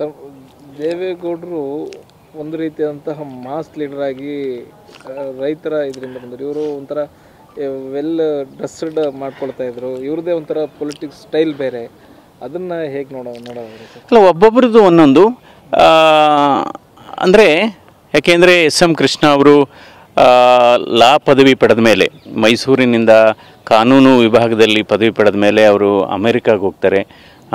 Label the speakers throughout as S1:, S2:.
S1: Sir, ದೇವೇಗೌಡರು ಒಂದು ರೀತಿಯಾದಂತಹ ಮಾಸ್ ಲೀಡರ್ ಆಗಿ ರೈತರ ಇದರಿಂದ ಬಂದರು. ಇವರು ಒಂಥರ ವೆಲ್ ಡ್ರೆಸ್ಡ್ ಮಾಡ್ಕೊಳ್ತಾ ಇದ್ರು. ಇವ್ರದೇ ಒಂಥರ ಪೊಲಿಟಿಕ್ಸ್ ಸ್ಟೈಲ್ ಬೇರೆ. ಅದನ್ನು ಹೇಗೆ ನೋಡೋದು?
S2: ಅಲ್ಲ, ಒಬ್ಬೊಬ್ಬರದ್ದು ಒಂದೊಂದು. ಅಂದರೆ ಯಾಕೆಂದರೆ ಎಸ್.ಎಂ. ಕೃಷ್ಣ ಅವರು ಲಾ ಪದವಿ ಪಡೆದ ಮೇಲೆ, ಮೈಸೂರಿನಿಂದ ಕಾನೂನು ವಿಭಾಗದಲ್ಲಿ ಪದವಿ ಪಡೆದ ಮೇಲೆ ಅವರು ಅಮೇರಿಕಾಗೆ ಹೋಗ್ತಾರೆ.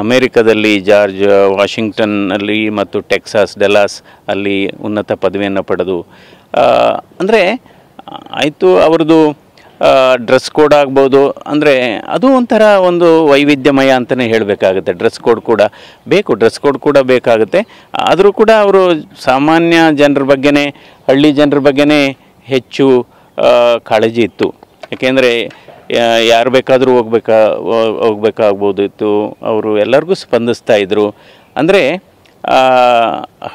S2: ಅಮೇರಿಕಾದಲ್ಲಿ ಜಾರ್ಜ್ ವಾಷಿಂಗ್ಟನ್ನಲ್ಲಿ ಮತ್ತು ಟೆಕ್ಸಾಸ್ ಡೆಲಾಸ್ ಅಲ್ಲಿ ಉನ್ನತ ಪದವಿಯನ್ನು ಪಡೆದು, ಅಂದರೆ ಆಯಿತು ಅವ್ರದ್ದು ಡ್ರೆಸ್ ಕೋಡ್ ಆಗ್ಬೋದು. ಅಂದರೆ ಅದು ಒಂಥರ ಒಂದು ವೈವಿಧ್ಯಮಯ ಅಂತಲೇ ಹೇಳಬೇಕಾಗುತ್ತೆ. ಡ್ರೆಸ್ ಕೋಡ್ ಕೂಡ ಬೇಕು, ಡ್ರೆಸ್ ಕೋಡ್ ಕೂಡ ಬೇಕಾಗುತ್ತೆ. ಆದರೂ ಕೂಡ ಅವರು ಸಾಮಾನ್ಯ ಜನರ ಬಗ್ಗೆನೇ, ಹಳ್ಳಿ ಜನರ ಬಗ್ಗೆನೇ ಹೆಚ್ಚು ಕಾಳಜಿ ಇತ್ತು. ಯಾಕೆಂದರೆ ಯಾರು ಬೇಕಾದರೂ ಹೋಗ್ಬೇಕಾಗ್ಬೋದಿತ್ತು. ಅವರು ಎಲ್ಲರಿಗೂ ಸ್ಪಂದಿಸ್ತಾ ಇದ್ದರು. ಅಂದರೆ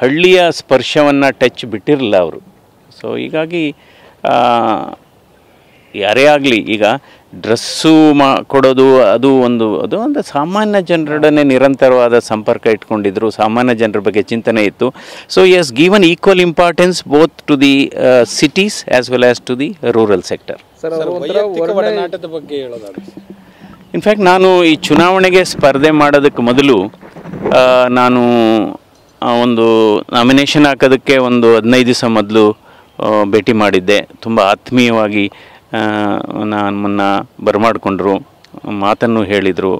S2: ಹಳ್ಳಿಯ ಸ್ಪರ್ಶವನ್ನು ಟಚ್ ಬಿಟ್ಟಿರಲಿಲ್ಲ ಅವರು. ಸೊ ಹೀಗಾಗಿ ಯಾರೇ ಆಗಲಿ, ಈಗ ಡ್ರೆಸ್ಸು ಕೊಡೋದು ಅದು ಒಂದು ಸಾಮಾನ್ಯ ಜನರೊಡನೆ ನಿರಂತರವಾದ ಸಂಪರ್ಕ ಇಟ್ಕೊಂಡಿದ್ರು. ಸಾಮಾನ್ಯ ಜನರ ಬಗ್ಗೆ ಚಿಂತನೆ ಇತ್ತು. So as given equal importance both to the cities as well as to the rural sector. In fact ನಾನು ಈ ಚುನಾವಣೆಗೆ ಸ್ಪರ್ಧೆ ಮಾಡೋದಕ್ಕೆ ಮೊದಲು ನಾನು ಒಂದು ನಾಮಿನೇಷನ್ ಹಾಕೋದಕ್ಕೆ ಒಂದು 15 ದಿವಸ ಮೊದಲು ಭೇಟಿ ಮಾಡಿದ್ದೆ. ತುಂಬ ಆತ್ಮೀಯವಾಗಿ ನಮ್ಮನ್ನು ಬರಮಾಡಿಕೊಂಡ್ರು, ಮಾತನ್ನು ಹೇಳಿದರು.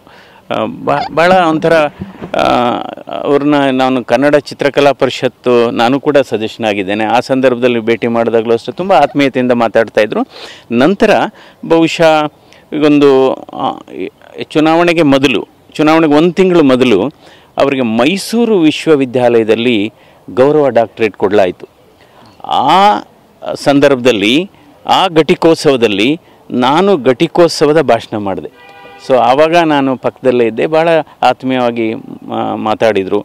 S2: ಭಾಳ ಒಂಥರ ಅವ್ರನ್ನ ನಾನು ಕನ್ನಡ ಚಿತ್ರಕಲಾ ಪರಿಷತ್ತು ನಾನು ಕೂಡ ಸದಸ್ಯನಾಗಿದ್ದೇನೆ. ಆ ಸಂದರ್ಭದಲ್ಲಿ ಭೇಟಿ ಮಾಡಿದಾಗಲೂ ಅಷ್ಟೇ ತುಂಬ ಆತ್ಮೀಯತೆಯಿಂದ ಮಾತಾಡ್ತಾಯಿದ್ರು. ನಂತರ ಬಹುಶಃ ಈಗೊಂದು ಚುನಾವಣೆಗೆ 1 ತಿಂಗಳು ಮೊದಲು ಅವರಿಗೆ ಮೈಸೂರು ವಿಶ್ವವಿದ್ಯಾಲಯದಲ್ಲಿ ಗೌರವ ಡಾಕ್ಟರೇಟ್ ಕೊಡಲಾಯಿತು. ಆ ಸಂದರ್ಭದಲ್ಲಿ, ಆ ಘಟಿಕೋತ್ಸವದಲ್ಲಿ ನಾನು ಘಟಿಕೋತ್ಸವದ ಭಾಷಣ ಮಾಡಿದೆ. ಸೊ ಆವಾಗ ನಾನು ಪಕ್ಕದಲ್ಲೇ ಇದ್ದೆ. ಭಾಳ ಆತ್ಮೀಯವಾಗಿ ಮಾತಾಡಿದರು.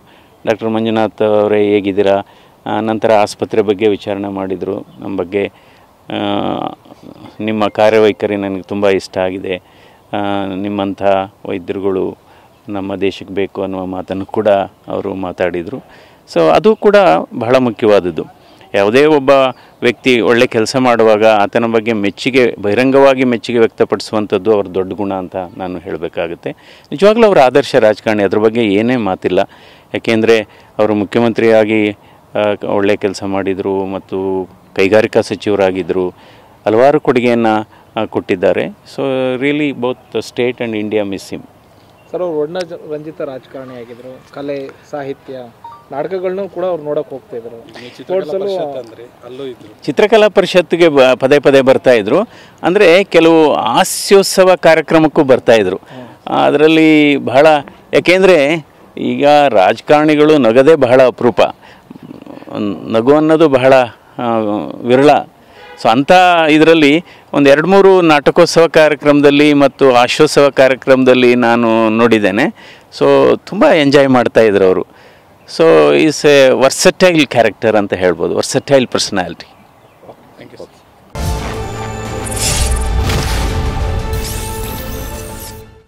S2: ಡಾಕ್ಟರ್ ಮಂಜುನಾಥ್ ಅವರೇ ಹೇಗಿದ್ದೀರಾ, ನಂತರ ಆಸ್ಪತ್ರೆ ಬಗ್ಗೆ ವಿಚಾರಣೆ ಮಾಡಿದರು. ನಮ್ಮ ಬಗ್ಗೆ ನಿಮ್ಮ ಕಾರ್ಯವೈಖರಿ ನನಗೆ ತುಂಬ ಇಷ್ಟ ಆಗಿದೆ, ನಿಮ್ಮಂಥ ವೈದ್ಯರುಗಳು ನಮ್ಮ ದೇಶಕ್ಕೆ ಬೇಕು ಅನ್ನುವ ಮಾತನ್ನು ಕೂಡ ಅವರು ಮಾತಾಡಿದರು. ಸೊ ಅದು ಕೂಡ ಬಹಳ ಮುಖ್ಯವಾದದ್ದು. ಯಾವುದೇ ಒಬ್ಬ ವ್ಯಕ್ತಿ ಒಳ್ಳೆ ಕೆಲಸ ಮಾಡುವಾಗ ಆತನ ಬಗ್ಗೆ ಬಹಿರಂಗವಾಗಿ ಮೆಚ್ಚುಗೆ ವ್ಯಕ್ತಪಡಿಸುವಂಥದ್ದು ಅವ್ರ ದೊಡ್ಡ ಗುಣ ಅಂತ ನಾನು ಹೇಳಬೇಕಾಗುತ್ತೆ. ನಿಜವಾಗ್ಲೂ ಅವರು ಆದರ್ಶ ರಾಜಕಾರಣಿ, ಅದ್ರ ಬಗ್ಗೆ ಏನೇ ಮಾತಿಲ್ಲ. ಯಾಕೆಂದರೆ ಅವರು ಮುಖ್ಯಮಂತ್ರಿಯಾಗಿ ಒಳ್ಳೆ ಕೆಲಸ ಮಾಡಿದರು ಮತ್ತು ಕೈಗಾರಿಕಾ ಸಚಿವರಾಗಿದ್ದರು. ಹಲವಾರು ಕೊಡುಗೆಯನ್ನು ಕೊಟ್ಟಿದ್ದಾರೆ. So really both state and India miss him.
S1: Sir, ಅವರು ರಂಜಿತ ರಾಜಕಾರಣಿ ಆಗಿದ್ದರು. ಕಲೆ, ಸಾಹಿತ್ಯ, ನಾಟಕಗಳನ್ನೂ ಕೂಡ ಅವ್ರು ನೋಡೋಕೆ ಹೋಗ್ತಾಯಿದ್ರು.
S2: ಚಿತ್ರಕಲಾ ಪರಿಷತ್ತಿಗೆ ಪದೇ ಪದೇ ಬರ್ತಾಯಿದ್ರು. ಅಂದರೆ ಕೆಲವು ಹಾಸ್ಯೋತ್ಸವ ಕಾರ್ಯಕ್ರಮಕ್ಕೂ ಬರ್ತಾಯಿದ್ರು. ಅದರಲ್ಲಿ ಬಹಳ, ಯಾಕೆಂದರೆ ಈಗ ರಾಜಕಾರಣಿಗಳು ನಗದೇ ಬಹಳ ಅಪರೂಪ, ನಗು ಅನ್ನೋದು ಬಹಳ ವಿರಳ. ಸೊ ಅಂಥ ಇದರಲ್ಲಿ ಒಂದು 2-3 ನಾಟಕೋತ್ಸವ ಕಾರ್ಯಕ್ರಮದಲ್ಲಿ ಮತ್ತು ಹಾಸ್ಯೋತ್ಸವ ಕಾರ್ಯಕ್ರಮದಲ್ಲಿ ನಾನು ನೋಡಿದ್ದೇನೆ. ಸೊ ತುಂಬ ಎಂಜಾಯ್ ಮಾಡ್ತಾಯಿದ್ರು ಅವರು. So is A versatile character ಅಂತ ಹೇಳ್ಬೋದು, ವರ್ಸಟೈಲ್ ಪರ್ಸನಾಲಿಟಿ.